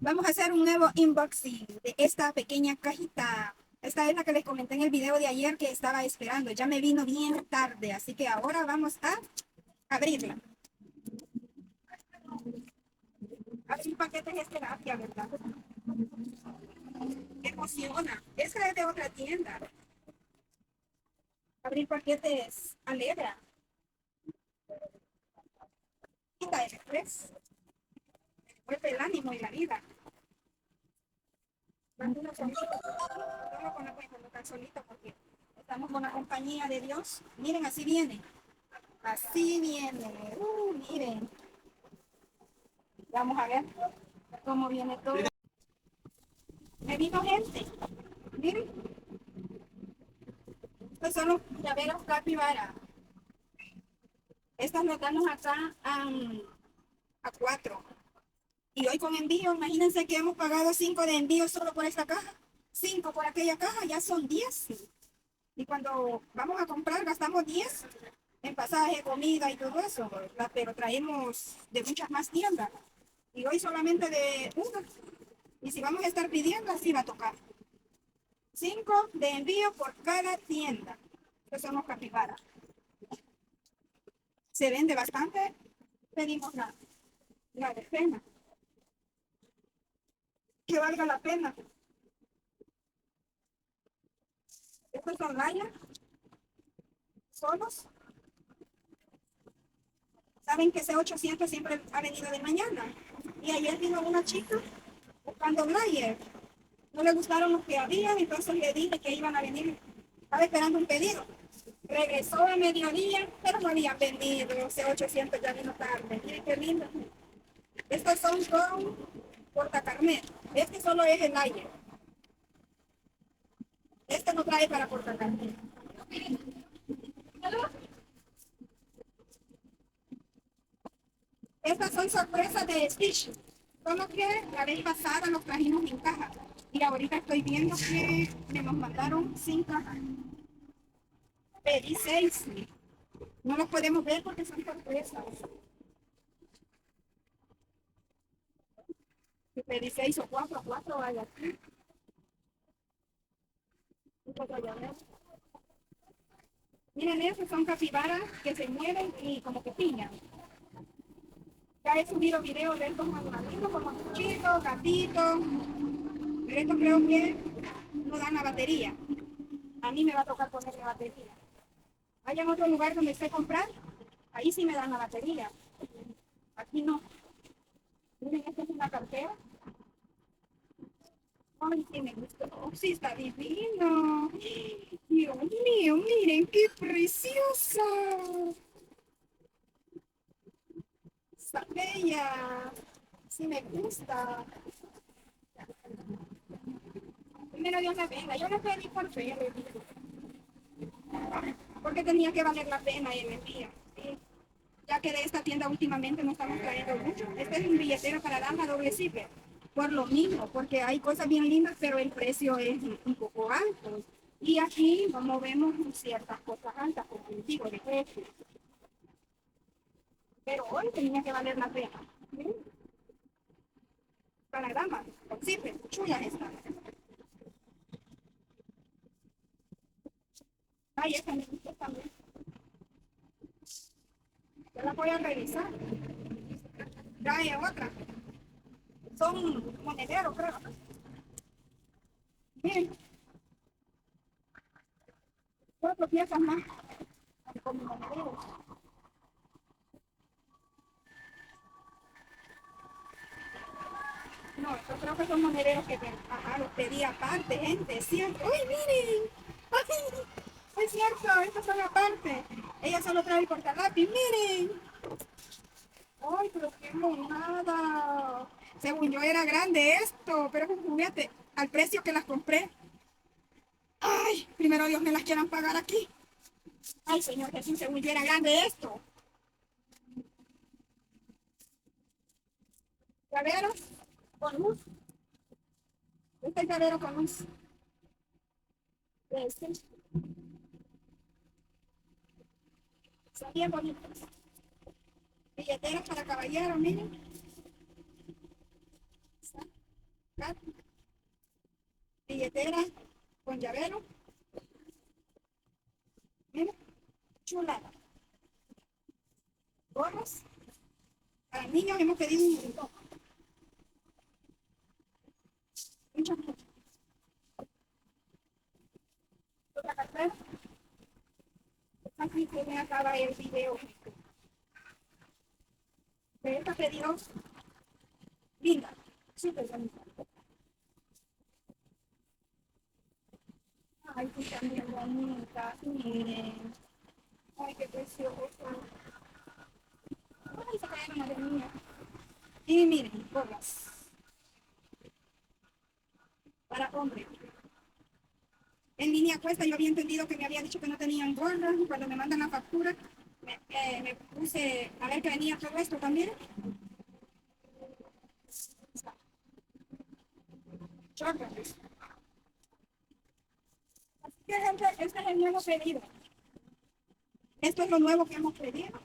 Vamos a hacer un nuevo unboxing de esta pequeña cajita. Esta es la que les comenté en el video de ayer que estaba esperando. Ya me vino bien tarde, así que ahora vamos a abrirla. Abrir paquetes es terapia, ¿verdad? Me emociona. Esa es de otra tienda. Abrir paquetes alegra. Quita el estrés. Vuelve el ánimo y la vida. Tranquilo, solito. Solo con la cuenta, no tan solito porque estamos con la compañía de Dios. Miren, así viene. Así viene. Miren. Vamos a ver cómo viene todo. Me vino gente. Miren, estos son los llaveros capibara. Estas nos damos acá a 4. Y hoy con envío, imagínense que hemos pagado 5 de envío solo por esta caja. 5 por aquella caja, ya son 10. Y cuando vamos a comprar, gastamos 10 en pasaje, comida y todo eso, ¿verdad? Pero traemos de muchas más tiendas. Y hoy solamente de una. Y si vamos a estar pidiendo, así va a tocar. 5 de envío por cada tienda. Estos son los capibaras. Se vende bastante. Pedimos la de pena. Que valga la pena. Estos son layas. Solos. Saben que ese 800 siempre ha venido de mañana. Y ayer vino una chica buscando layer. No le gustaron los que había, entonces le dije que iban a venir. Estaba esperando un pedido. Regresó a mediodía, pero no habían vendido. Ese 800 ya vino tarde. Miren qué lindo. Estos son con portacarnet. Este solo es el aire. Este no trae para portacarnet. Estas son sorpresas de Stitch. Solo que la vez pasada los trajimos en caja. Y ahorita estoy viendo que me los mandaron sin caja. Pedí 6. No los podemos ver porque son sorpresas. Pedí 6 o 4, 4 hay aquí. Miren, esos son capibaras que se mueven y como que piñan. Ya he subido videos de estos animalitos como chiquitos, gatitos. Pero estos creo que no dan la batería. A mí me va a tocar ponerle batería. Hay en otro lugar donde sé comprar, ahí sí me dan la batería. Aquí no. Miren, esta es una cartera. Ay, sí me gustó. Sí, está divino. Dios mío, miren qué preciosa. Está bella. Sí me gusta. Primero Dios la venga. Yo la pedí por fe, porque tenía que valer la pena el envío. Sí. Ya que de esta tienda últimamente no estamos trayendo mucho. Este es un billetero para dama doble zipper. Por lo mismo, porque hay cosas bien lindas, pero el precio es un poco alto. Y aquí no vemos ciertas cosas altas, como les digo, de precio. Pero hoy tenía que valer la pena. ¿Sí? Para damas, con zipper, chula esta. Ay, esta me gusta también. Yo la voy a revisar. Trae otra. Son monederos, creo. Miren, 4 piezas más. Con monederos. No, yo creo que son monederos que los pedí aparte, gente. Es cierto. ¡Uy, miren! ¡Ay! Es cierto, estos son aparte. Ella solo trae el portalápiz, miren. ¡Ay, pero qué monada! Según yo era grande esto, pero es un juguete. Al precio que las compré. ¡Ay! Primero Dios me las quieran pagar aquí. ¡Ay, Señor Jesús, según yo era grande esto! Llaveros con luz. Este llavero con luz. Este. Son bien bonitos. Billeteros para caballero, miren. sacar. Billetera con llavero. Mira, chulada. Gorros. Para niños hemos pedido un montón. Muchas, muchas. Otra cartera. Aquí se me acaba el video. De esta pedido linda, súper bonita. Ay, sí, también bonita, miren. Ay, qué precioso. Ay, se cae madre mía. Y miren, gorras para hombre. En línea cuesta, yo había entendido que me había dicho que no tenían gorras. Cuando me mandan la factura, me puse a ver que venía todo esto también. Chocolates. Así que, gente, este es el nuevo pedido. Esto es lo nuevo que hemos pedido.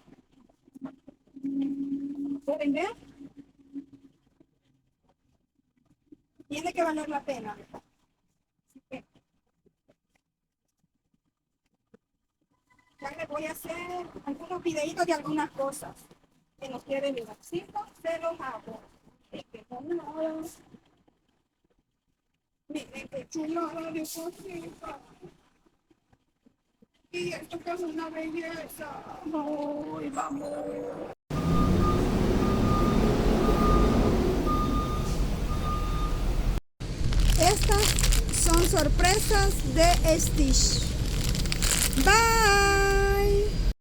¿Pueden ver? Tiene que valer la pena. Así que ya les voy a hacer algunos videitos de algunas cosas que nos quieren ver. ¿Sí? Se los hago. Miren qué chulada de cosita. Y esto que es una belleza. Ay, vamos. Estas son sorpresas de Stitch. Bye.